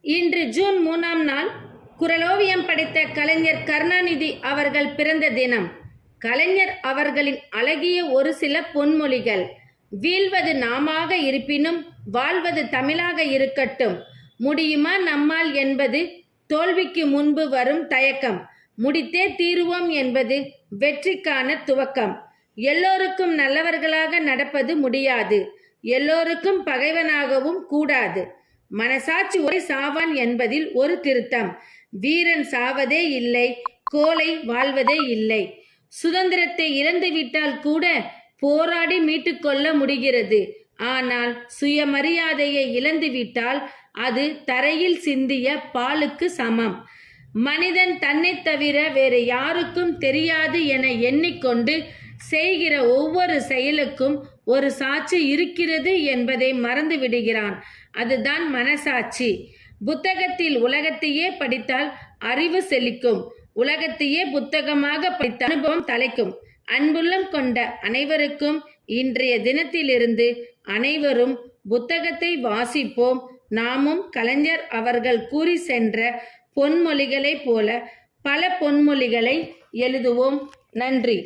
இன்று ஜூன் 3ஆம் நாள் குறளோவியம் படைத்த கலைஞர் கருணாநிதி அவர்கள் பிறந்த தினம். கலைஞர் அவர்களின் அழகிய ஒரு சில பொன்மொழிகள். வீழ்வது நாமாக இருப்பினும் வாழ்வது தமிழாக இருக்கட்டும். முடியுமா நம்மால் என்பது தோல்விக்கு முன்பு வரும் தயக்கம். முடித்தே தீருவோம் என்பது வெற்றிக்கான துவக்கம். எல்லோருக்கும் நல்லவர்களாக நடப்பது முடியாது. எல்லோருக்கும் பகைவனாகவும் கூடாது. மனசாட்சி ஒரே சாவான் என்பதில் ஒரு திருத்தம். வீரன் சாவதே இல்லை, கோழை வாழ்வதே இல்லை. சுதந்திரத்தை இழந்துவிட்டால் கூட போராடி மீட்டுக்கொள்ள முடிகிறது. ஆனால் சுயமரியாதையை இழந்துவிட்டால் அது தரையில் சிந்திய பாலுக்கு சமம். மனிதன் தன்னை தவிர வேறு யாருக்கும் தெரியாது என எண்ணிக்கொண்டு செய்கிற ஒவ்வொரு செயலுக்கும் ஒரு சாட்சி இருக்கிறது என்பதை மறந்து விடுகிறான். அதுதான் மனசாட்சி. புத்தகத்தில் உலகத்தையே படித்தால் அறிவு செழிக்கும். உலகத்தையே புத்தகமாக படித்த அனுபவம் தலைக்கும். அன்புள்ளம் கொண்ட அனைவருக்கும் இன்றைய தினத்திலிருந்து அனைவரும் புத்தகத்தை வாசிப்போம். நாமும் கலைஞர் அவர்கள் கூறி சென்ற பொன்மொழிகளைப் போல பல பொன்மொழிகளை எழுதுவோம். நன்றி.